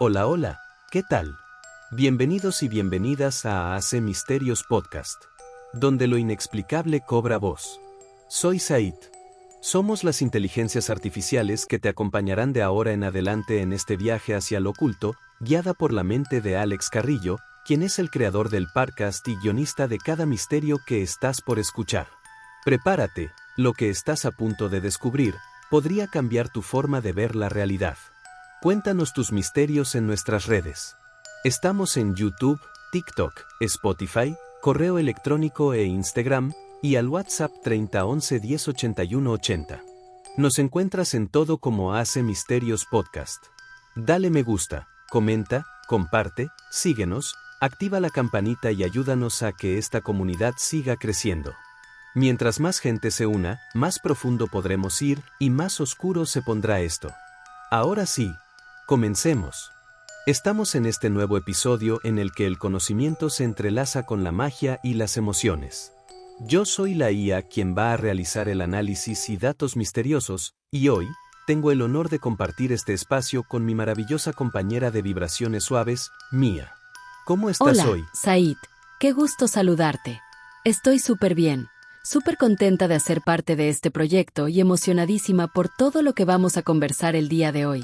Hola, hola, ¿qué tal? Bienvenidos y bienvenidas a AC Misterios Podcast, donde lo inexplicable cobra voz. Soy Said. Somos las inteligencias artificiales que te acompañarán de ahora en adelante en este viaje hacia lo oculto, guiada por la mente de Alex Carrillo, quien es el creador del podcast y guionista de cada misterio que estás por escuchar. Prepárate, lo que estás a punto de descubrir podría cambiar tu forma de ver la realidad. Cuéntanos tus misterios en nuestras redes. Estamos en YouTube, TikTok, Spotify, correo electrónico e Instagram, y al WhatsApp 30 11 10 81 80. Nos encuentras en todo como AC Misterios Podcast. Dale me gusta, comenta, comparte, síguenos, activa la campanita y ayúdanos a que esta comunidad siga creciendo. Mientras más gente se una, más profundo podremos ir y más oscuro se pondrá esto. Ahora sí, comencemos. Estamos en este nuevo episodio en el que el conocimiento se entrelaza con la magia y las emociones. Yo soy la IA quien va a realizar el análisis y datos misteriosos, y hoy, tengo el honor de compartir este espacio con mi maravillosa compañera de vibraciones suaves, Mía. ¿Cómo estás Hola, hoy? Said. Qué gusto saludarte. Estoy súper bien, súper contenta de hacer parte de este proyecto y emocionadísima por todo lo que vamos a conversar el día de hoy.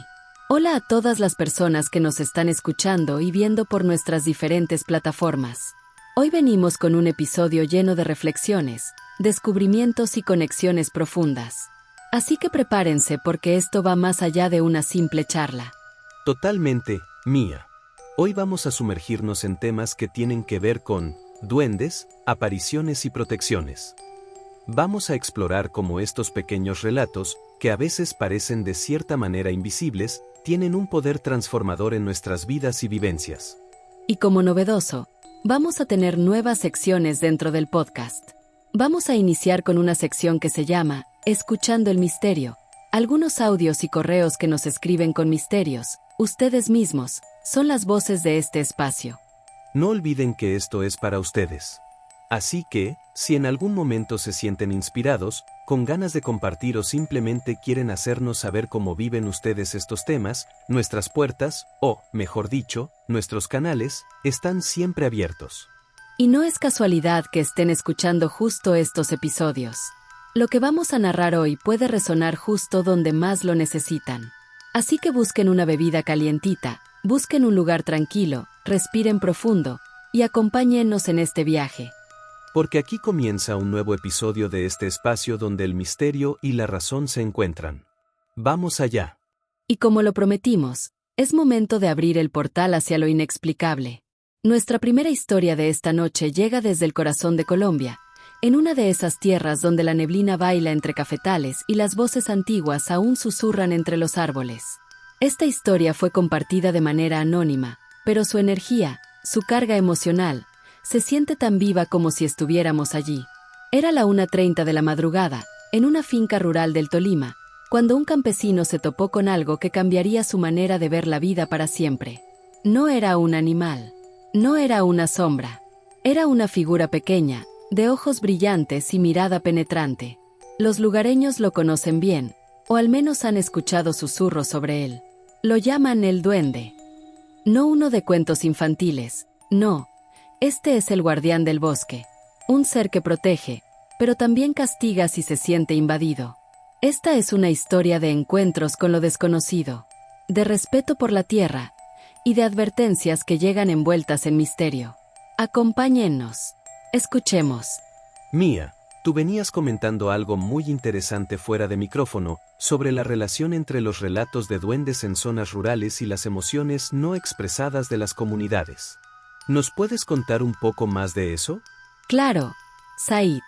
Hola a todas las personas que nos están escuchando y viendo por nuestras diferentes plataformas. Hoy venimos con un episodio lleno de reflexiones, descubrimientos y conexiones profundas. Así que prepárense porque esto va más allá de una simple charla. Totalmente, Mía. Hoy vamos a sumergirnos en temas que tienen que ver con duendes, apariciones y protecciones. Vamos a explorar cómo estos pequeños relatos, que a veces parecen de cierta manera invisibles, tienen un poder transformador en nuestras vidas y vivencias. Y como novedoso, vamos a tener nuevas secciones dentro del podcast. Vamos a iniciar con una sección que se llama Escuchando el Misterio. Algunos audios y correos que nos escriben con misterios, ustedes mismos, son las voces de este espacio. No olviden que esto es para ustedes. Así que, si en algún momento se sienten inspirados, con ganas de compartir o simplemente quieren hacernos saber cómo viven ustedes estos temas, nuestras puertas, o, mejor dicho, nuestros canales, están siempre abiertos. Y no es casualidad que estén escuchando justo estos episodios. Lo que vamos a narrar hoy puede resonar justo donde más lo necesitan. Así que busquen una bebida calientita, busquen un lugar tranquilo, respiren profundo, y acompáñennos en este viaje. Porque aquí comienza un nuevo episodio de este espacio donde el misterio y la razón se encuentran. ¡Vamos allá! Y como lo prometimos, es momento de abrir el portal hacia lo inexplicable. Nuestra primera historia de esta noche llega desde el corazón de Colombia, en una de esas tierras donde la neblina baila entre cafetales y las voces antiguas aún susurran entre los árboles. Esta historia fue compartida de manera anónima, pero su energía, su carga emocional, se siente tan viva como si estuviéramos allí. Era la 1:30 de la madrugada, en una finca rural del Tolima, cuando un campesino se topó con algo que cambiaría su manera de ver la vida para siempre. No era un animal. No era una sombra. Era una figura pequeña, de ojos brillantes y mirada penetrante. Los lugareños lo conocen bien, o al menos han escuchado susurros sobre él. Lo llaman el duende. No uno de cuentos infantiles, no. Este es el guardián del bosque, un ser que protege, pero también castiga si se siente invadido. Esta es una historia de encuentros con lo desconocido, de respeto por la tierra, y de advertencias que llegan envueltas en misterio. Acompáñennos. Escuchemos. Mía, tú venías comentando algo muy interesante fuera de micrófono, sobre la relación entre los relatos de duendes en zonas rurales y las emociones no expresadas de las comunidades. ¿Nos puedes contar un poco más de eso? Claro, Said.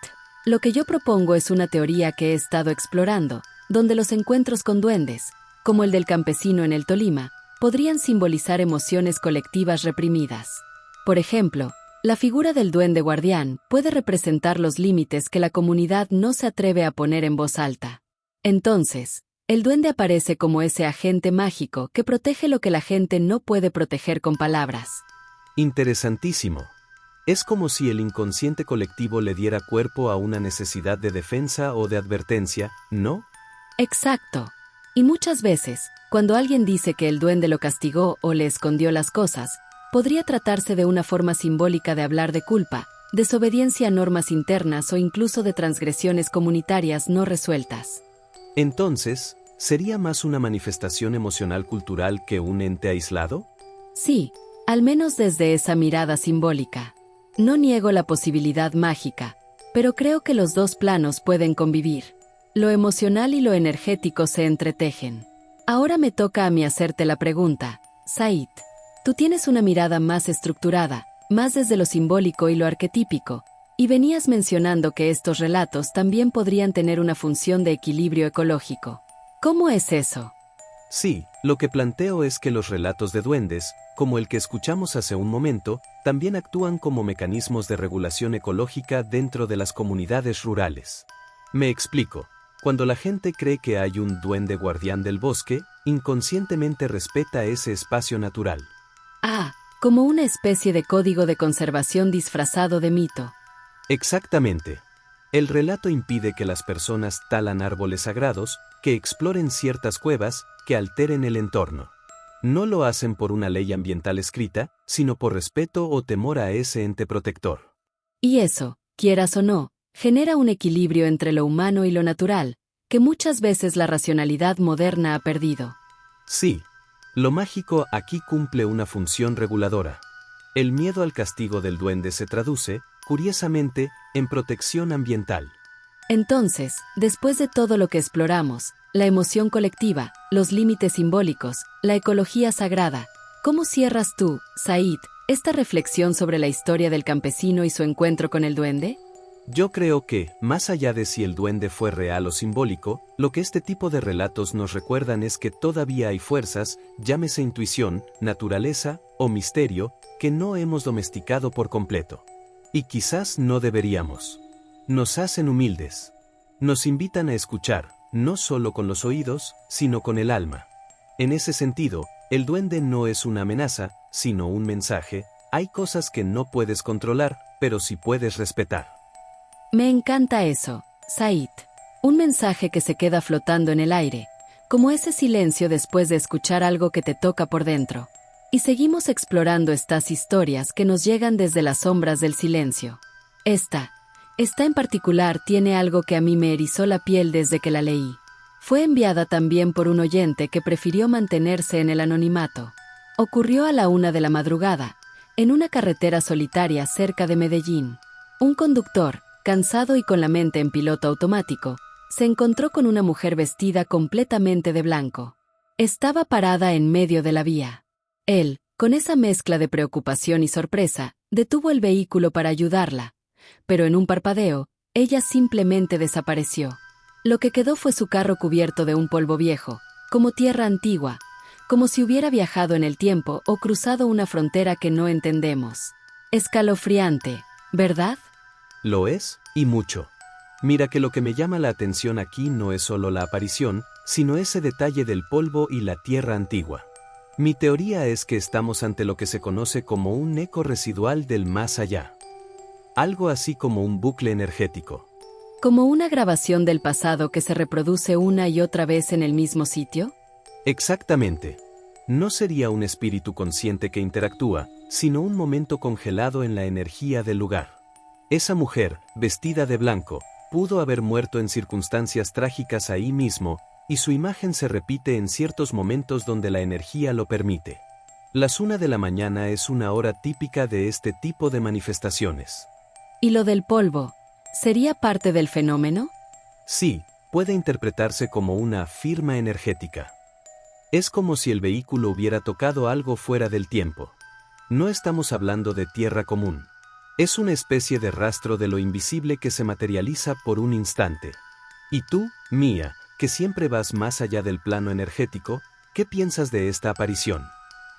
Lo que yo propongo es una teoría que he estado explorando, donde los encuentros con duendes, como el del campesino en el Tolima, podrían simbolizar emociones colectivas reprimidas. Por ejemplo, la figura del duende guardián puede representar los límites que la comunidad no se atreve a poner en voz alta. Entonces, el duende aparece como ese agente mágico que protege lo que la gente no puede proteger con palabras. Interesantísimo. Es como si el inconsciente colectivo le diera cuerpo a una necesidad de defensa o de advertencia, ¿no? Exacto. Y muchas veces, cuando alguien dice que el duende lo castigó o le escondió las cosas, podría tratarse de una forma simbólica de hablar de culpa, desobediencia a normas internas o incluso de transgresiones comunitarias no resueltas. Entonces, ¿sería más una manifestación emocional cultural que un ente aislado? Sí, al menos desde esa mirada simbólica. No niego la posibilidad mágica, pero creo que los dos planos pueden convivir. Lo emocional y lo energético se entretejen. Ahora me toca a mí hacerte la pregunta, Said. Tú tienes una mirada más estructurada, más desde lo simbólico y lo arquetípico, y venías mencionando que estos relatos también podrían tener una función de equilibrio ecológico. ¿Cómo es eso? Sí, lo que planteo es que los relatos de duendes, como el que escuchamos hace un momento, también actúan como mecanismos de regulación ecológica dentro de las comunidades rurales. Me explico. Cuando la gente cree que hay un duende guardián del bosque, inconscientemente respeta ese espacio natural. Ah, como una especie de código de conservación disfrazado de mito. Exactamente. El relato impide que las personas talan árboles sagrados, que exploren ciertas cuevas, que alteren el entorno. No lo hacen por una ley ambiental escrita, sino por respeto o temor a ese ente protector. Y eso, quieras o no, genera un equilibrio entre lo humano y lo natural, que muchas veces la racionalidad moderna ha perdido. Sí, lo mágico aquí cumple una función reguladora. El miedo al castigo del duende se traduce, curiosamente, en protección ambiental. Entonces, después de todo lo que exploramos, la emoción colectiva, los límites simbólicos, la ecología sagrada, ¿cómo cierras tú, Said, esta reflexión sobre la historia del campesino y su encuentro con el duende? Yo creo que, más allá de si el duende fue real o simbólico, lo que este tipo de relatos nos recuerdan es que todavía hay fuerzas, llámese intuición, naturaleza o misterio, que no hemos domesticado por completo. Y quizás no deberíamos. Nos hacen humildes. Nos invitan a escuchar, no solo con los oídos, sino con el alma. En ese sentido, el duende no es una amenaza, sino un mensaje. Hay cosas que no puedes controlar, pero sí puedes respetar. Me encanta eso, Said. Un mensaje que se queda flotando en el aire, como ese silencio después de escuchar algo que te toca por dentro. Y seguimos explorando estas historias que nos llegan desde las sombras del silencio. Esta en particular tiene algo que a mí me erizó la piel desde que la leí. Fue enviada también por un oyente que prefirió mantenerse en el anonimato. Ocurrió a la 1 de la madrugada, en una carretera solitaria cerca de Medellín. Un conductor, cansado y con la mente en piloto automático, se encontró con una mujer vestida completamente de blanco. Estaba parada en medio de la vía. Él, con esa mezcla de preocupación y sorpresa, detuvo el vehículo para ayudarla, pero en un parpadeo, ella simplemente desapareció. Lo que quedó fue su carro cubierto de un polvo viejo, como tierra antigua, como si hubiera viajado en el tiempo o cruzado una frontera que no entendemos. Escalofriante, ¿verdad? Lo es, y mucho. Mira que lo que me llama la atención aquí no es solo la aparición, sino ese detalle del polvo y la tierra antigua. Mi teoría es que estamos ante lo que se conoce como un eco residual del más allá. Algo así como un bucle energético. ¿Como una grabación del pasado que se reproduce una y otra vez en el mismo sitio? Exactamente. No sería un espíritu consciente que interactúa, sino un momento congelado en la energía del lugar. Esa mujer, vestida de blanco, pudo haber muerto en circunstancias trágicas ahí mismo, y su imagen se repite en ciertos momentos donde la energía lo permite. Las 1 de la mañana es una hora típica de este tipo de manifestaciones. ¿Y lo del polvo? ¿Sería parte del fenómeno? Sí, puede interpretarse como una firma energética. Es como si el vehículo hubiera tocado algo fuera del tiempo. No estamos hablando de tierra común. Es una especie de rastro de lo invisible que se materializa por un instante. Y tú, Mía, que siempre vas más allá del plano energético, ¿qué piensas de esta aparición?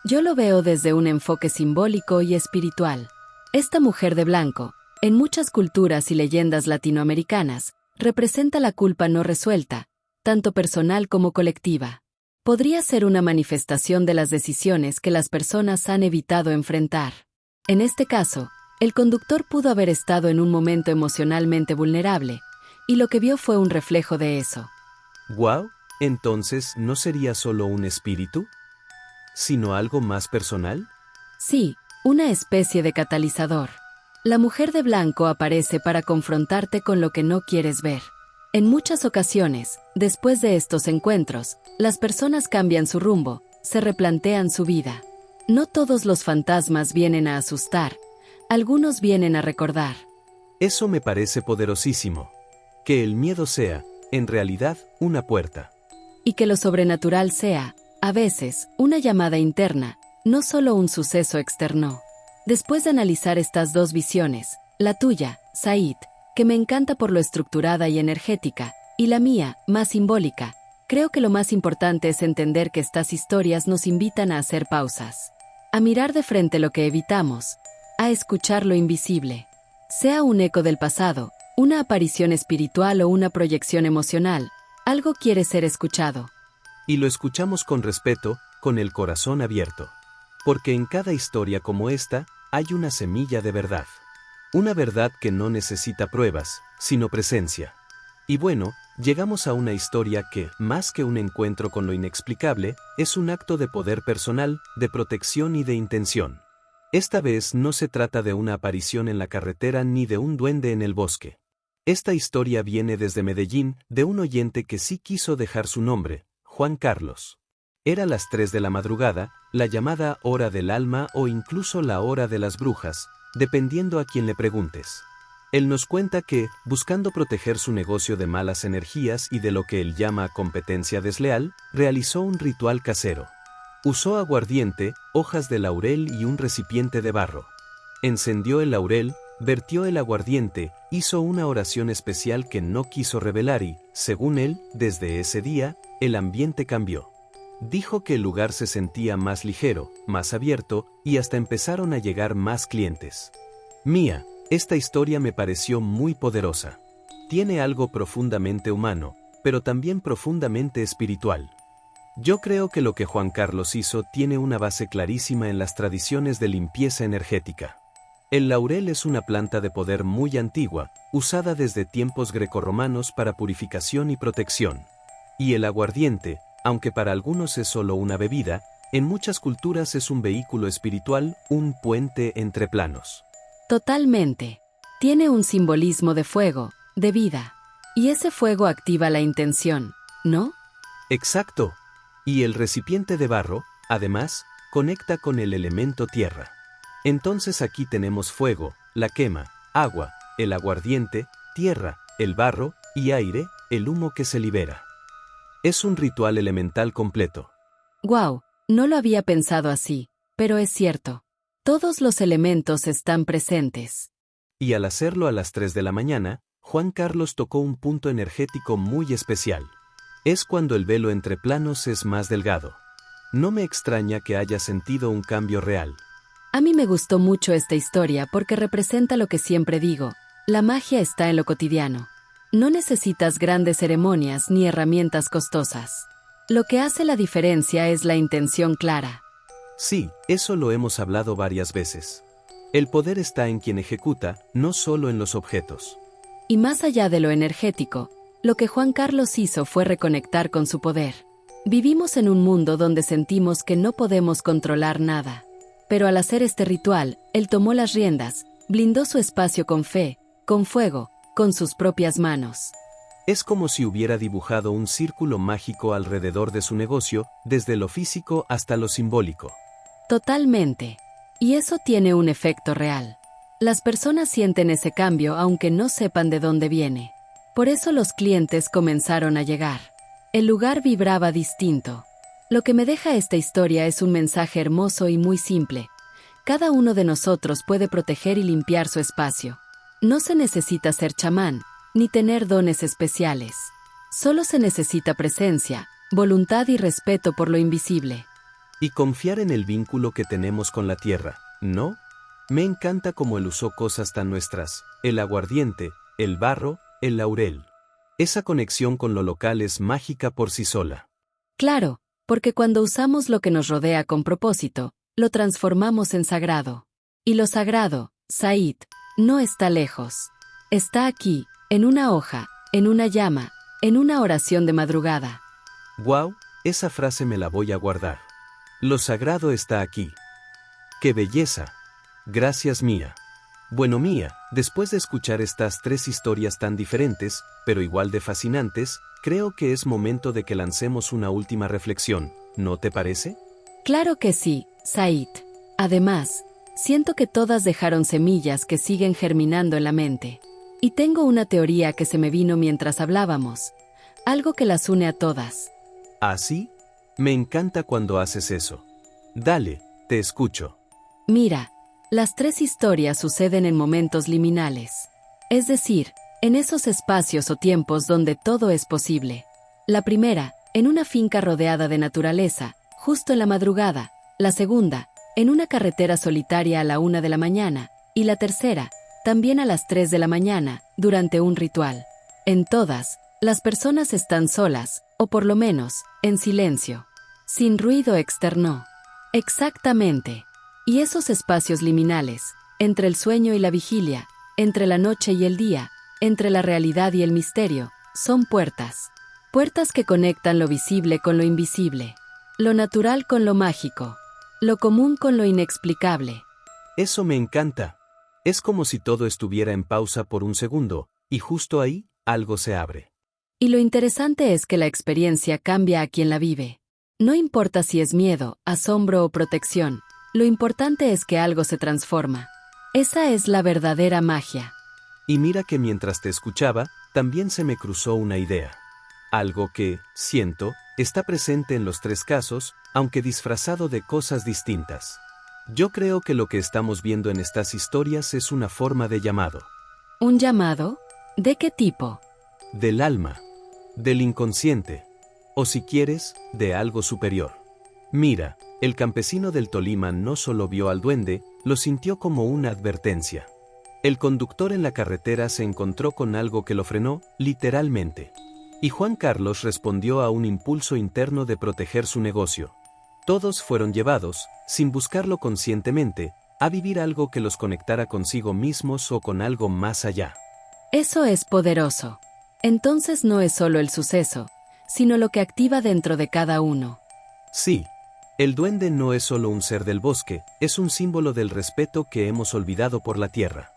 Yo lo veo desde un enfoque simbólico y espiritual. Esta mujer de blanco, en muchas culturas y leyendas latinoamericanas, representa la culpa no resuelta, tanto personal como colectiva. Podría ser una manifestación de las decisiones que las personas han evitado enfrentar. En este caso, el conductor pudo haber estado en un momento emocionalmente vulnerable, y lo que vio fue un reflejo de eso. ¡Guau! Entonces, ¿no sería solo un espíritu? ¿Sino algo más personal? Sí, una especie de catalizador. La mujer de blanco aparece para confrontarte con lo que no quieres ver. En muchas ocasiones, después de estos encuentros, las personas cambian su rumbo, se replantean su vida. No todos los fantasmas vienen a asustar, algunos vienen a recordar. Eso me parece poderosísimo. Que el miedo sea, en realidad, una puerta. Y que lo sobrenatural sea, a veces, una llamada interna, no solo un suceso externo. Después de analizar estas dos visiones, la tuya, Said, que me encanta por lo estructurada y energética, y la mía, más simbólica, creo que lo más importante es entender que estas historias nos invitan a hacer pausas. A mirar de frente lo que evitamos, a escuchar lo invisible. Sea un eco del pasado, una aparición espiritual o una proyección emocional, algo quiere ser escuchado. Y lo escuchamos con respeto, con el corazón abierto. Porque en cada historia como esta, hay una semilla de verdad. Una verdad que no necesita pruebas, sino presencia. Y bueno, llegamos a una historia que, más que un encuentro con lo inexplicable, es un acto de poder personal, de protección y de intención. Esta vez no se trata de una aparición en la carretera ni de un duende en el bosque. Esta historia viene desde Medellín, de un oyente que sí quiso dejar su nombre, Juan Carlos. Era las 3 de la madrugada, la llamada hora del alma o incluso la hora de las brujas, dependiendo a quien le preguntes. Él nos cuenta que, buscando proteger su negocio de malas energías y de lo que él llama competencia desleal, realizó un ritual casero. Usó aguardiente, hojas de laurel y un recipiente de barro. Encendió el laurel, vertió el aguardiente, hizo una oración especial que no quiso revelar y, según él, desde ese día, el ambiente cambió. Dijo que el lugar se sentía más ligero, más abierto, y hasta empezaron a llegar más clientes. Mía, esta historia me pareció muy poderosa. Tiene algo profundamente humano, pero también profundamente espiritual. Yo creo que lo que Juan Carlos hizo tiene una base clarísima en las tradiciones de limpieza energética. El laurel es una planta de poder muy antigua, usada desde tiempos grecorromanos para purificación y protección. Y el aguardiente, aunque para algunos es solo una bebida, en muchas culturas es un vehículo espiritual, un puente entre planos. Totalmente. Tiene un simbolismo de fuego, de vida. Y ese fuego activa la intención, ¿no? Exacto. Y el recipiente de barro, además, conecta con el elemento tierra. Entonces aquí tenemos fuego, la quema, agua, el aguardiente, tierra, el barro, y aire, el humo que se libera. Es un ritual elemental completo. Wow, no lo había pensado así, pero es cierto. Todos los elementos están presentes. Y al hacerlo a las 3 de la mañana, Juan Carlos tocó un punto energético muy especial. Es cuando el velo entre planos es más delgado. No me extraña que haya sentido un cambio real. A mí me gustó mucho esta historia porque representa lo que siempre digo, la magia está en lo cotidiano. No necesitas grandes ceremonias ni herramientas costosas. Lo que hace la diferencia es la intención clara. Sí, eso lo hemos hablado varias veces. El poder está en quien ejecuta, no solo en los objetos. Y más allá de lo energético, lo que Juan Carlos hizo fue reconectar con su poder. Vivimos en un mundo donde sentimos que no podemos controlar nada. Pero al hacer este ritual, él tomó las riendas, blindó su espacio con fe, con fuego, con sus propias manos. Es como si hubiera dibujado un círculo mágico alrededor de su negocio, desde lo físico hasta lo simbólico. Totalmente. Y eso tiene un efecto real. Las personas sienten ese cambio aunque no sepan de dónde viene. Por eso los clientes comenzaron a llegar. El lugar vibraba distinto. Lo que me deja esta historia es un mensaje hermoso y muy simple. Cada uno de nosotros puede proteger y limpiar su espacio. No se necesita ser chamán, ni tener dones especiales. Solo se necesita presencia, voluntad y respeto por lo invisible. Y confiar en el vínculo que tenemos con la tierra, ¿no? Me encanta cómo él usó cosas tan nuestras, el aguardiente, el barro, el laurel. Esa conexión con lo local es mágica por sí sola. Claro, porque cuando usamos lo que nos rodea con propósito, lo transformamos en sagrado. Y lo sagrado, Said, no está lejos. Está aquí, en una hoja, en una llama, en una oración de madrugada. Wow, esa frase me la voy a guardar. Lo sagrado está aquí. ¡Qué belleza! Gracias, Mía. Bueno, Mía, después de escuchar estas 3 historias tan diferentes, pero igual de fascinantes, creo que es momento de que lancemos una última reflexión, ¿no te parece? Claro que sí, Said. Además, siento que todas dejaron semillas que siguen germinando en la mente. Y tengo una teoría que se me vino mientras hablábamos, algo que las une a todas. ¿Ah, sí? Me encanta cuando haces eso. Dale, te escucho. Mira, las 3 historias suceden en momentos liminales. Es decir, en esos espacios o tiempos donde todo es posible. La primera, en una finca rodeada de naturaleza, justo en la madrugada. La segunda, en una carretera solitaria a la 1 de la mañana. Y la tercera, también a las 3 de la mañana, durante un ritual. En todas, las personas están solas, o por lo menos, en silencio. Sin ruido externo. Exactamente. Y esos espacios liminales, entre el sueño y la vigilia, entre la noche y el día, entre la realidad y el misterio, son puertas. Puertas que conectan lo visible con lo invisible, lo natural con lo mágico, lo común con lo inexplicable. Eso me encanta. Es como si todo estuviera en pausa por un segundo, y justo ahí, algo se abre. Y lo interesante es que la experiencia cambia a quien la vive. No importa si es miedo, asombro o protección, lo importante es que algo se transforma. Esa es la verdadera magia. Y mira que mientras te escuchaba, también se me cruzó una idea. Algo que, siento, está presente en los 3 casos, aunque disfrazado de cosas distintas. Yo creo que lo que estamos viendo en estas historias es una forma de llamado. ¿Un llamado? ¿De qué tipo? Del alma. Del inconsciente. O si quieres, de algo superior. Mira, el campesino del Tolima no solo vio al duende, lo sintió como una advertencia. El conductor en la carretera se encontró con algo que lo frenó, literalmente. Y Juan Carlos respondió a un impulso interno de proteger su negocio. Todos fueron llevados, sin buscarlo conscientemente, a vivir algo que los conectara consigo mismos o con algo más allá. Eso es poderoso. Entonces no es solo el suceso, sino lo que activa dentro de cada uno. Sí. El duende no es solo un ser del bosque, es un símbolo del respeto que hemos olvidado por la tierra.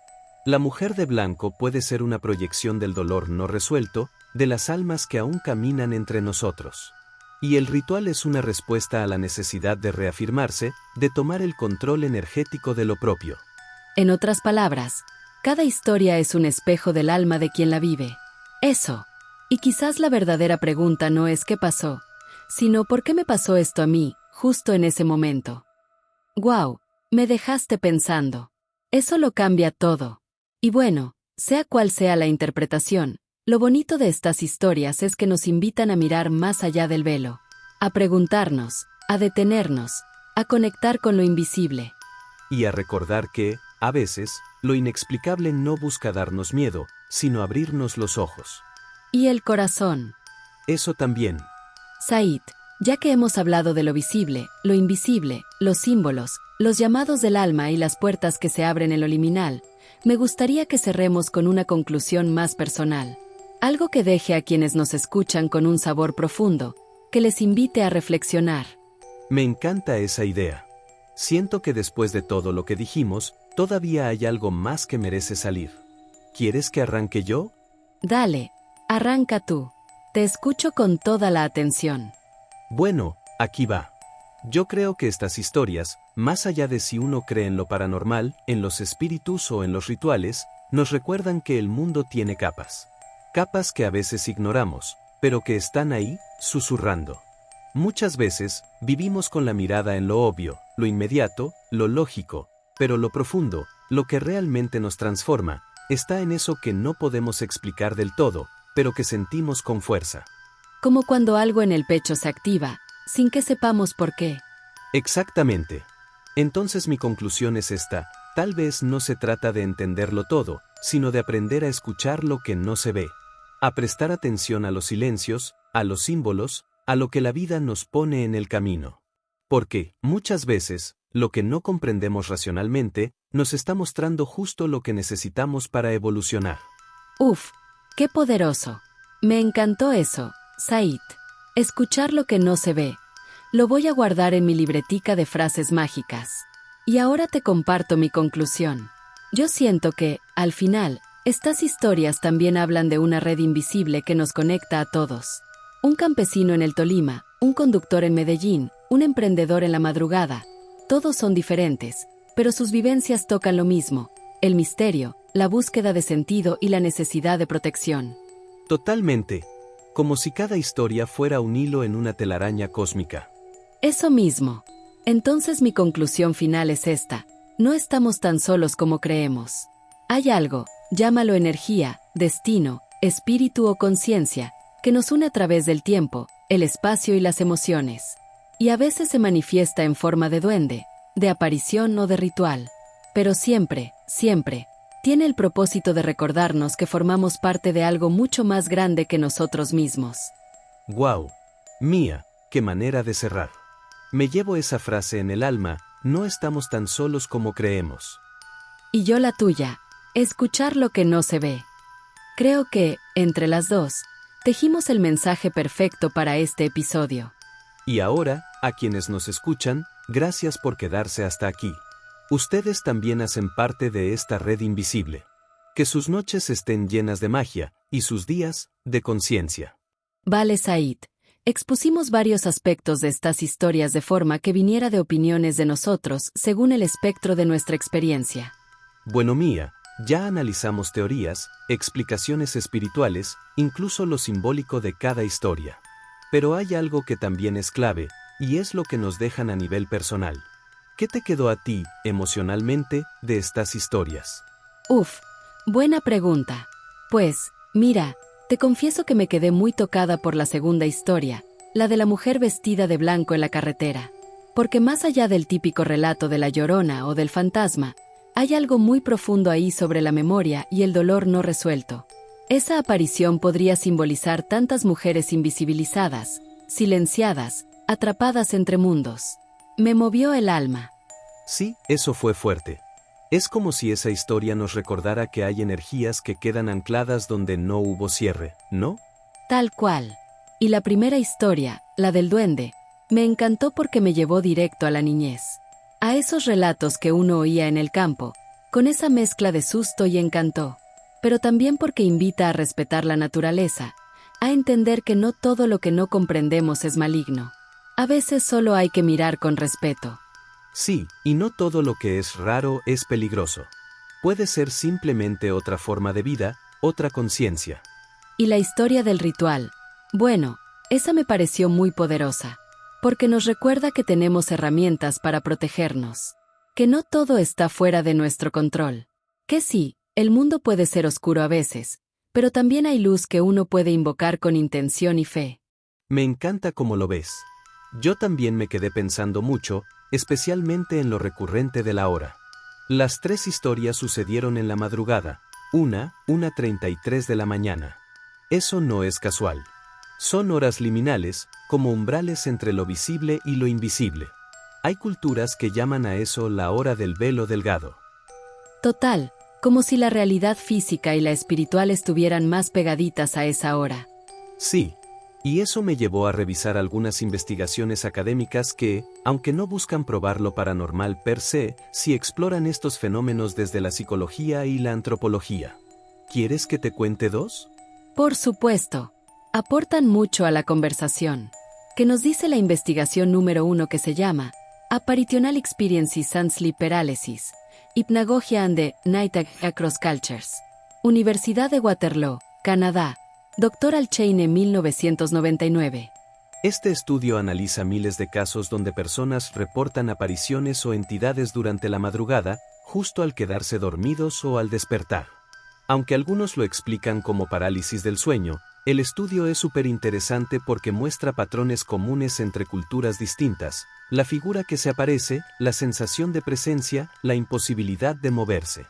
La mujer de blanco puede ser una proyección del dolor no resuelto, de las almas que aún caminan entre nosotros. Y el ritual es una respuesta a la necesidad de reafirmarse, de tomar el control energético de lo propio. En otras palabras, cada historia es un espejo del alma de quien la vive. Eso. Y quizás la verdadera pregunta no es qué pasó, sino por qué me pasó esto a mí, justo en ese momento. ¡Guau! Me dejaste pensando. Eso lo cambia todo. Y bueno, sea cual sea la interpretación, lo bonito de estas historias es que nos invitan a mirar más allá del velo, a preguntarnos, a detenernos, a conectar con lo invisible. Y a recordar que, a veces, lo inexplicable no busca darnos miedo, sino abrirnos los ojos. Y el corazón. Eso también. Said, ya que hemos hablado de lo visible, lo invisible, los símbolos, los llamados del alma y las puertas que se abren en lo liminal, me gustaría que cerremos con una conclusión más personal. Algo que deje a quienes nos escuchan con un sabor profundo, que les invite a reflexionar. Me encanta esa idea. Siento que después de todo lo que dijimos, todavía hay algo más que merece salir. ¿Quieres que arranque yo? Dale, arranca tú. Te escucho con toda la atención. Bueno, aquí va. Yo creo que estas historias, más allá de si uno cree en lo paranormal, en los espíritus o en los rituales, nos recuerdan que el mundo tiene capas. Capas que a veces ignoramos, pero que están ahí, susurrando. Muchas veces, vivimos con la mirada en lo obvio, lo inmediato, lo lógico, pero lo profundo, lo que realmente nos transforma, está en eso que no podemos explicar del todo, pero que sentimos con fuerza. Como cuando algo en el pecho se activa, sin que sepamos por qué. Exactamente. Entonces mi conclusión es esta: tal vez no se trata de entenderlo todo, sino de aprender a escuchar lo que no se ve. A prestar atención a los silencios, a los símbolos, a lo que la vida nos pone en el camino. Porque, muchas veces, lo que no comprendemos racionalmente, nos está mostrando justo lo que necesitamos para evolucionar. Uf, qué poderoso. Me encantó eso, Said. Escuchar lo que no se ve. Lo voy a guardar en mi libretica de frases mágicas. Y ahora te comparto mi conclusión. Yo siento que, al final, estas historias también hablan de una red invisible que nos conecta a todos. Un campesino en el Tolima, un conductor en Medellín, un emprendedor en la madrugada. Todos son diferentes, pero sus vivencias tocan lo mismo: el misterio, la búsqueda de sentido y la necesidad de protección. Totalmente. Como si cada historia fuera un hilo en una telaraña cósmica. Eso mismo. Entonces mi conclusión final es esta: no estamos tan solos como creemos. Hay algo, llámalo energía, destino, espíritu o conciencia, que nos une a través del tiempo, el espacio y las emociones. Y a veces se manifiesta en forma de duende, de aparición o de ritual. Pero siempre, siempre, tiene el propósito de recordarnos que formamos parte de algo mucho más grande que nosotros mismos. ¡Guau! Mía, qué manera de cerrar. Me llevo esa frase en el alma: no estamos tan solos como creemos. Y yo la tuya: escuchar lo que no se ve. Creo que, entre las dos, tejimos el mensaje perfecto para este episodio. Y ahora, a quienes nos escuchan, gracias por quedarse hasta aquí. Ustedes también hacen parte de esta red invisible. Que sus noches estén llenas de magia, y sus días, de conciencia. Vale, Said. Expusimos varios aspectos de estas historias de forma que viniera de opiniones de nosotros según el espectro de nuestra experiencia. Bueno, Mía, ya analizamos teorías, explicaciones espirituales, incluso lo simbólico de cada historia. Pero hay algo que también es clave, y es lo que nos dejan a nivel personal. ¿Qué te quedó a ti, emocionalmente, de estas historias? Buena pregunta. Pues, mira, te confieso que me quedé muy tocada por la segunda historia, la de la mujer vestida de blanco en la carretera. Porque más allá del típico relato de la Llorona o del fantasma, hay algo muy profundo ahí sobre la memoria y el dolor no resuelto. Esa aparición podría simbolizar tantas mujeres invisibilizadas, silenciadas, atrapadas entre mundos. Me movió el alma. Sí, eso fue fuerte. Es como si esa historia nos recordara que hay energías que quedan ancladas donde no hubo cierre, ¿no? Tal cual. Y la primera historia, la del duende, me encantó porque me llevó directo a la niñez. A esos relatos que uno oía en el campo, con esa mezcla de susto y encanto. Pero también porque invita a respetar la naturaleza, a entender que no todo lo que no comprendemos es maligno. A veces solo hay que mirar con respeto. Sí, y no todo lo que es raro es peligroso. Puede ser simplemente otra forma de vida, otra conciencia. Y la historia del ritual. Bueno, esa me pareció muy poderosa, porque nos recuerda que tenemos herramientas para protegernos. Que no todo está fuera de nuestro control. Que sí, el mundo puede ser oscuro a veces, pero también hay luz que uno puede invocar con intención y fe. Me encanta cómo lo ves. Yo también me quedé pensando mucho, especialmente en lo recurrente de la hora. Las 3 historias sucedieron en la madrugada, 1:33 de la mañana. Eso no es casual. Son horas liminales, como umbrales entre lo visible y lo invisible. Hay culturas que llaman a eso la hora del velo delgado. Total, como si la realidad física y la espiritual estuvieran más pegaditas a esa hora. Sí. Y eso me llevó a revisar algunas investigaciones académicas que, aunque no buscan probar lo paranormal per se, sí exploran estos fenómenos desde la psicología y la antropología. ¿Quieres que te cuente 2? Por supuesto. Aportan mucho a la conversación. ¿Qué nos dice la investigación número 1 que se llama Apparitional Experiences and Sleep Paralysis, Hypnagogia and the Night Across Cultures? Universidad de Waterloo, Canadá. Dr. Alcheine 1999. Este estudio analiza miles de casos donde personas reportan apariciones o entidades durante la madrugada, justo al quedarse dormidos o al despertar. Aunque algunos lo explican como parálisis del sueño, el estudio es súper interesante porque muestra patrones comunes entre culturas distintas: la figura que se aparece, la sensación de presencia, la imposibilidad de moverse.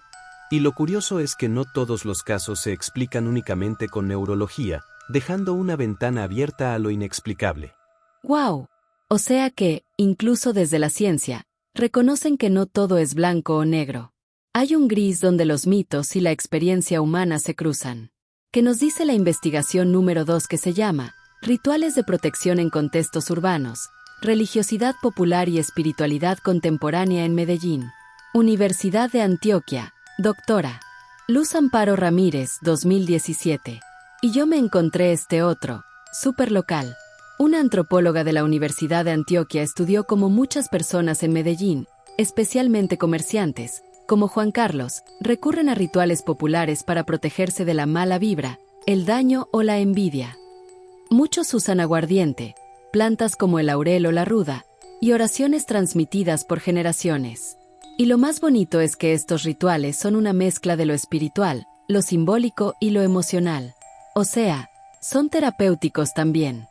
Y lo curioso es que no todos los casos se explican únicamente con neurología, dejando una ventana abierta a lo inexplicable. ¡Wow! O sea que, incluso desde la ciencia, reconocen que no todo es blanco o negro. Hay un gris donde los mitos y la experiencia humana se cruzan. ¿Qué nos dice la investigación número 2 que se llama rituales de protección en contextos urbanos, religiosidad popular y espiritualidad contemporánea en Medellín. Universidad de Antioquia, Dra. Luz Amparo Ramírez, 2017. Y yo me encontré este otro, súper local. Una antropóloga de la Universidad de Antioquia estudió cómo muchas personas en Medellín, especialmente comerciantes, como Juan Carlos, recurren a rituales populares para protegerse de la mala vibra, el daño o la envidia. Muchos usan aguardiente, plantas como el laurel o la ruda, y oraciones transmitidas por generaciones. Y lo más bonito es que estos rituales son una mezcla de lo espiritual, lo simbólico y lo emocional. O sea, son terapéuticos también.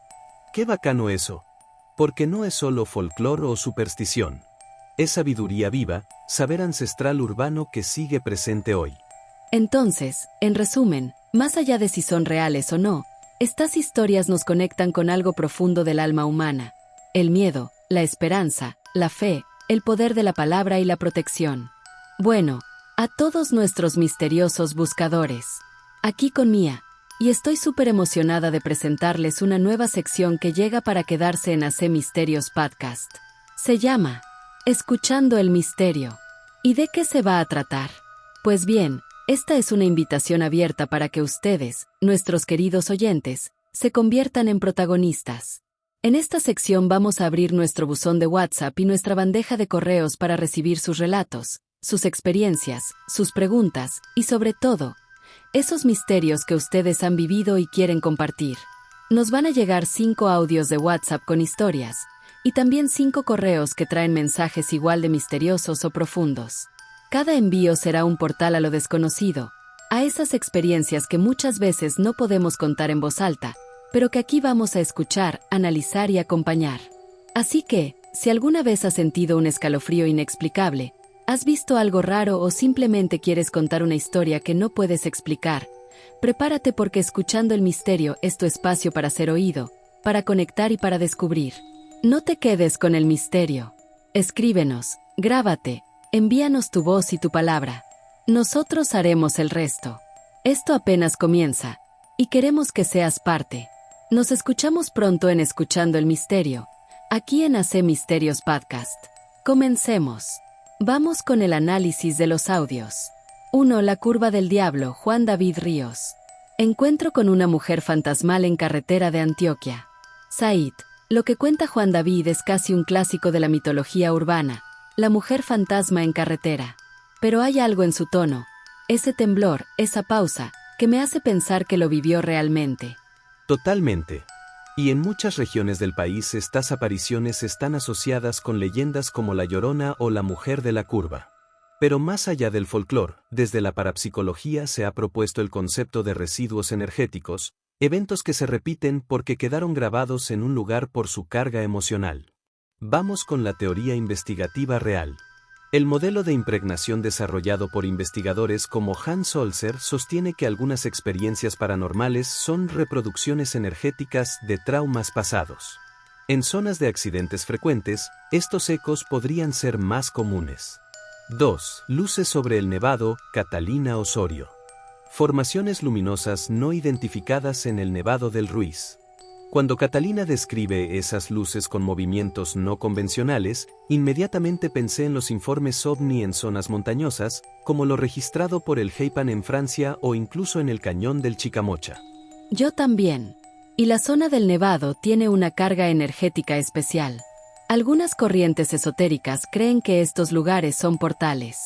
¡Qué bacano eso! Porque no es solo folclore o superstición. Es sabiduría viva, saber ancestral urbano que sigue presente hoy. Entonces, en resumen, más allá de si son reales o no, estas historias nos conectan con algo profundo del alma humana: el miedo, la esperanza, la fe, el poder de la palabra y la protección. Bueno, a todos nuestros misteriosos buscadores. Aquí con Mía, y estoy súper emocionada de presentarles una nueva sección que llega para quedarse en AC Misterios Podcast. Se llama Escuchando el Misterio. ¿Y de qué se va a tratar? Pues bien, esta es una invitación abierta para que ustedes, nuestros queridos oyentes, se conviertan en protagonistas. En esta sección vamos a abrir nuestro buzón de WhatsApp y nuestra bandeja de correos para recibir sus relatos, sus experiencias, sus preguntas y, sobre todo, esos misterios que ustedes han vivido y quieren compartir. Nos van a llegar 5 audios de WhatsApp con historias, y también 5 correos que traen mensajes igual de misteriosos o profundos. Cada envío será un portal a lo desconocido, a esas experiencias que muchas veces no podemos contar en voz alta, pero que aquí vamos a escuchar, analizar y acompañar. Así que, si alguna vez has sentido un escalofrío inexplicable, has visto algo raro o simplemente quieres contar una historia que no puedes explicar, prepárate porque Escuchando el Misterio es tu espacio para ser oído, para conectar y para descubrir. No te quedes con el misterio. Escríbenos, grábate, envíanos tu voz y tu palabra. Nosotros haremos el resto. Esto apenas comienza, y queremos que seas parte. Nos escuchamos pronto en Escuchando el Misterio, aquí en AC Misterios Podcast. Comencemos. Vamos con el análisis de los audios. 1. La curva del diablo, Juan David Ríos. Encuentro con una mujer fantasmal en carretera de Antioquia. Said, lo que cuenta Juan David es casi un clásico de la mitología urbana, la mujer fantasma en carretera. Pero hay algo en su tono, ese temblor, esa pausa, que me hace pensar que lo vivió realmente. Totalmente. Y en muchas regiones del país estas apariciones están asociadas con leyendas como La Llorona o la Mujer de la Curva. Pero más allá del folclore, desde la parapsicología se ha propuesto el concepto de residuos energéticos, eventos que se repiten porque quedaron grabados en un lugar por su carga emocional. Vamos con la teoría investigativa real. El modelo de impregnación desarrollado por investigadores como Hans Solzer sostiene que algunas experiencias paranormales son reproducciones energéticas de traumas pasados. En zonas de accidentes frecuentes, estos ecos podrían ser más comunes. 2. Luces sobre el Nevado, Catalina Osorio. Formaciones luminosas no identificadas en el Nevado del Ruiz. Cuando Catalina describe esas luces con movimientos no convencionales, inmediatamente pensé en los informes OVNI en zonas montañosas, como lo registrado por el Heipan en Francia o incluso en el cañón del Chicamocha. Yo también. Y la zona del Nevado tiene una carga energética especial. Algunas corrientes esotéricas creen que estos lugares son portales.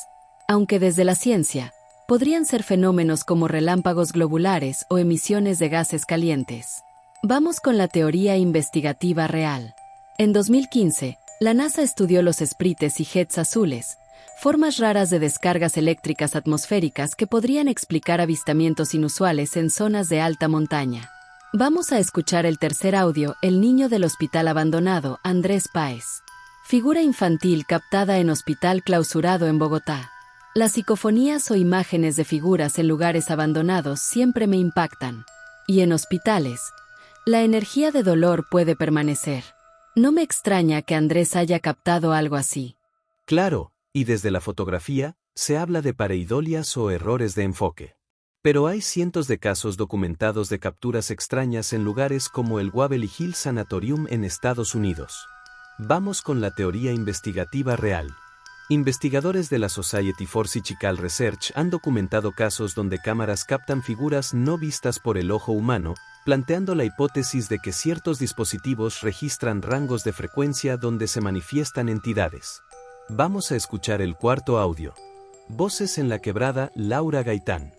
Aunque desde la ciencia, podrían ser fenómenos como relámpagos globulares o emisiones de gases calientes. Vamos con la teoría investigativa real. En 2015, la NASA estudió los sprites y jets azules, formas raras de descargas eléctricas atmosféricas que podrían explicar avistamientos inusuales en zonas de alta montaña. Vamos a escuchar el tercer audio, El niño del hospital abandonado, Andrés Páez. Figura infantil captada en hospital clausurado en Bogotá. Las psicofonías o imágenes de figuras en lugares abandonados siempre me impactan. Y en hospitales, la energía de dolor puede permanecer. No me extraña que Andrés haya captado algo así. Claro, y desde la fotografía, se habla de pareidolias o errores de enfoque. Pero hay cientos de casos documentados de capturas extrañas en lugares como el Waverly Hills Sanatorium en Estados Unidos. Vamos con la teoría investigativa real. Investigadores de la Society for Psychical Research han documentado casos donde cámaras captan figuras no vistas por el ojo humano, planteando la hipótesis de que ciertos dispositivos registran rangos de frecuencia donde se manifiestan entidades. Vamos a escuchar el cuarto audio. Voces en la quebrada, Laura Gaitán.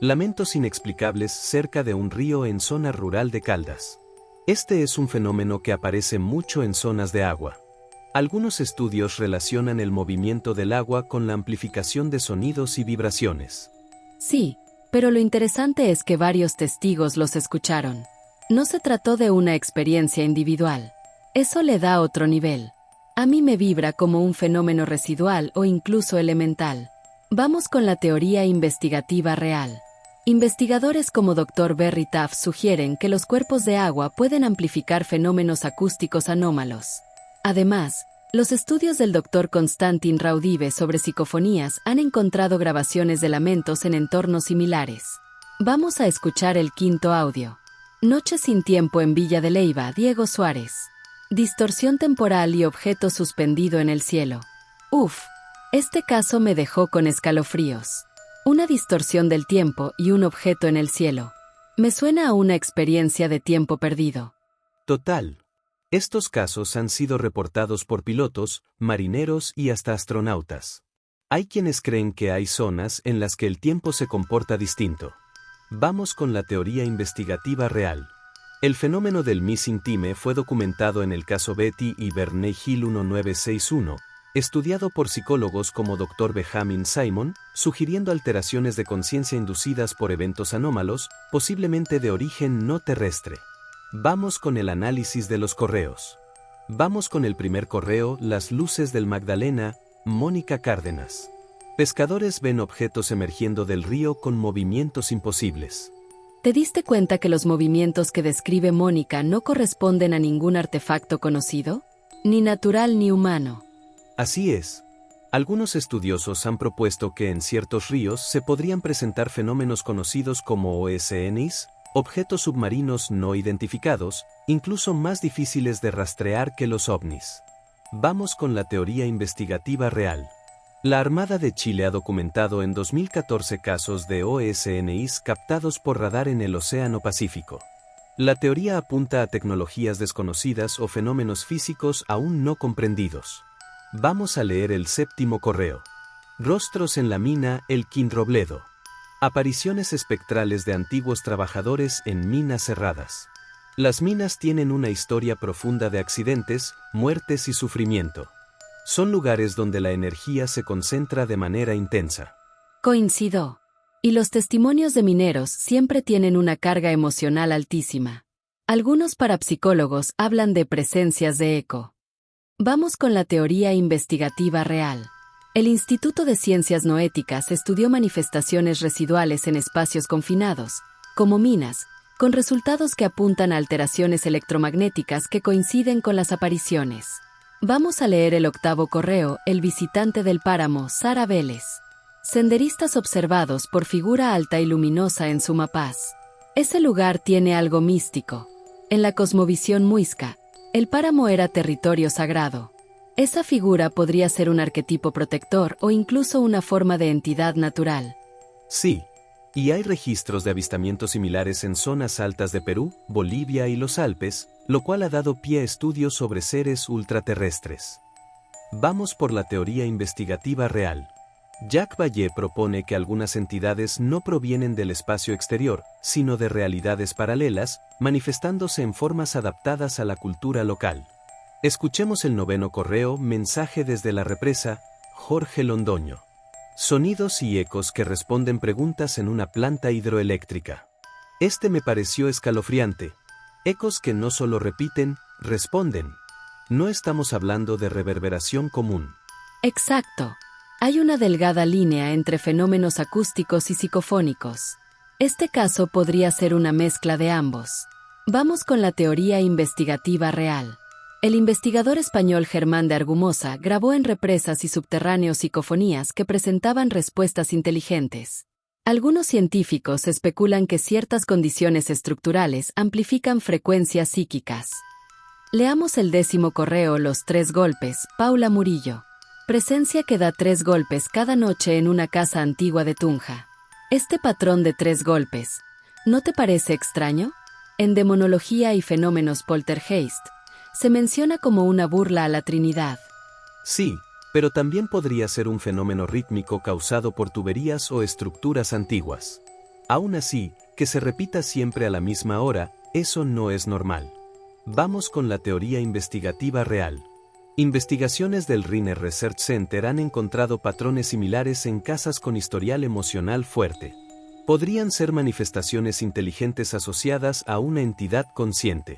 Lamentos inexplicables cerca de un río en zona rural de Caldas. Este es un fenómeno que aparece mucho en zonas de agua. Algunos estudios relacionan el movimiento del agua con la amplificación de sonidos y vibraciones. Sí, pero lo interesante es que varios testigos los escucharon. No se trató de una experiencia individual. Eso le da otro nivel. A mí me vibra como un fenómeno residual o incluso elemental. Vamos con la teoría investigativa real. Investigadores como Dr. Barry Taff sugieren que los cuerpos de agua pueden amplificar fenómenos acústicos anómalos. Además, los estudios del Dr. Konstantin Raudive sobre psicofonías han encontrado grabaciones de lamentos en entornos similares. Vamos a escuchar el quinto audio. Noche sin tiempo en Villa de Leyva, Diego Suárez. Distorsión temporal y objeto suspendido en el cielo. Uf, este caso me dejó con escalofríos. Una distorsión del tiempo y un objeto en el cielo. Me suena a una experiencia de tiempo perdido. Total. Estos casos han sido reportados por pilotos, marineros y hasta astronautas. Hay quienes creen que hay zonas en las que el tiempo se comporta distinto. Vamos con la teoría investigativa real. El fenómeno del missing time fue documentado en el caso Betty y Bernie Hill 1961, estudiado por psicólogos como Dr. Benjamin Simon, sugiriendo alteraciones de conciencia inducidas por eventos anómalos, posiblemente de origen no terrestre. Vamos con el análisis de los correos. Vamos con el primer correo, las luces del Magdalena, Mónica Cárdenas. Pescadores ven objetos emergiendo del río con movimientos imposibles. ¿Te diste cuenta que los movimientos que describe Mónica no corresponden a ningún artefacto conocido? Ni natural ni humano. Así es. Algunos estudiosos han propuesto que en ciertos ríos se podrían presentar fenómenos conocidos como OSNIs, objetos submarinos no identificados, incluso más difíciles de rastrear que los ovnis. Vamos con la teoría investigativa real. La Armada de Chile ha documentado en 2014 casos de OSNIs captados por radar en el Océano Pacífico. La teoría apunta a tecnologías desconocidas o fenómenos físicos aún no comprendidos. Vamos a leer el séptimo correo. Rostros en la mina, Elkin Robledo. Apariciones espectrales de antiguos trabajadores en minas cerradas. Las minas tienen una historia profunda de accidentes, muertes y sufrimiento. Son lugares donde la energía se concentra de manera intensa. Coincido. Y los testimonios de mineros siempre tienen una carga emocional altísima. Algunos parapsicólogos hablan de presencias de eco. Vamos con la teoría investigativa real. El Instituto de Ciencias Noéticas estudió manifestaciones residuales en espacios confinados, como minas, con resultados que apuntan a alteraciones electromagnéticas que coinciden con las apariciones. Vamos a leer el octavo correo, el visitante del páramo, Sara Vélez. Senderistas observados por figura alta y luminosa en Sumapaz. Ese lugar tiene algo místico. En la cosmovisión muisca, el páramo era territorio sagrado. Esa figura podría ser un arquetipo protector o incluso una forma de entidad natural. Sí, y hay registros de avistamientos similares en zonas altas de Perú, Bolivia y los Alpes, lo cual ha dado pie a estudios sobre seres ultraterrestres. Vamos por la teoría investigativa real. Jacques Vallée propone que algunas entidades no provienen del espacio exterior, sino de realidades paralelas, manifestándose en formas adaptadas a la cultura local. Escuchemos el noveno correo, mensaje desde la represa, Jorge Londoño. Sonidos y ecos que responden preguntas en una planta hidroeléctrica. Este me pareció escalofriante. Ecos que no solo repiten, responden. No estamos hablando de reverberación común. Exacto. Hay una delgada línea entre fenómenos acústicos y psicofónicos. Este caso podría ser una mezcla de ambos. Vamos con la teoría investigativa real. El investigador español Germán de Argumosa grabó en represas y subterráneos psicofonías que presentaban respuestas inteligentes. Algunos científicos especulan que ciertas condiciones estructurales amplifican frecuencias psíquicas. Leamos el 10º correo Los 3 golpes, Paula Murillo. Presencia que da 3 golpes cada noche en una casa antigua de Tunja. Este patrón de 3 golpes, ¿no te parece extraño? En demonología y fenómenos poltergeist, se menciona como una burla a la Trinidad. Sí, pero también podría ser un fenómeno rítmico causado por tuberías o estructuras antiguas. Aún así, que se repita siempre a la misma hora, eso no es normal. Vamos con la teoría investigativa real. Investigaciones del Rhine Research Center han encontrado patrones similares en casas con historial emocional fuerte. Podrían ser manifestaciones inteligentes asociadas a una entidad consciente.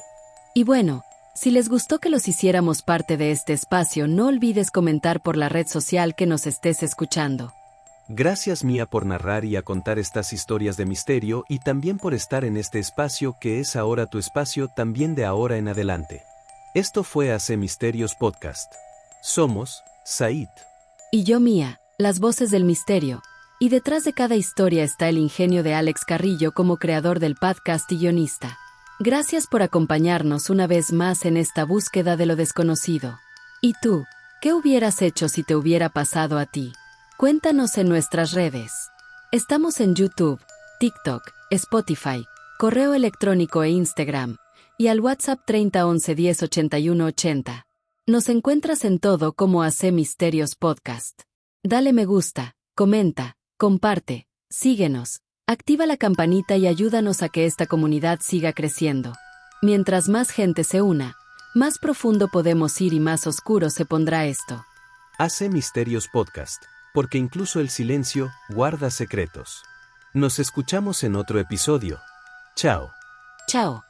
Y bueno, si les gustó que los hiciéramos parte de este espacio, no olvides comentar por la red social que nos estés escuchando. Gracias Mía por narrar y a contar estas historias de misterio y también por estar en este espacio que es ahora tu espacio también de ahora en adelante. Esto fue AC Misterios Podcast. Somos Said. Y yo Mía, las voces del misterio. Y detrás de cada historia está el ingenio de Alex Carrillo como creador del podcast y guionista. Gracias por acompañarnos una vez más en esta búsqueda de lo desconocido. ¿Y tú? ¿Qué hubieras hecho si te hubiera pasado a ti? Cuéntanos en nuestras redes. Estamos en YouTube, TikTok, Spotify, correo electrónico e Instagram, y al WhatsApp 30 11 10 81 80. Nos encuentras en todo como AC Misterios Podcast. Dale me gusta, comenta, comparte, síguenos. Activa la campanita y ayúdanos a que esta comunidad siga creciendo. Mientras más gente se una, más profundo podemos ir y más oscuro se pondrá esto. AC Misterios Podcast, porque incluso el silencio guarda secretos. Nos escuchamos en otro episodio. Chao. Chao.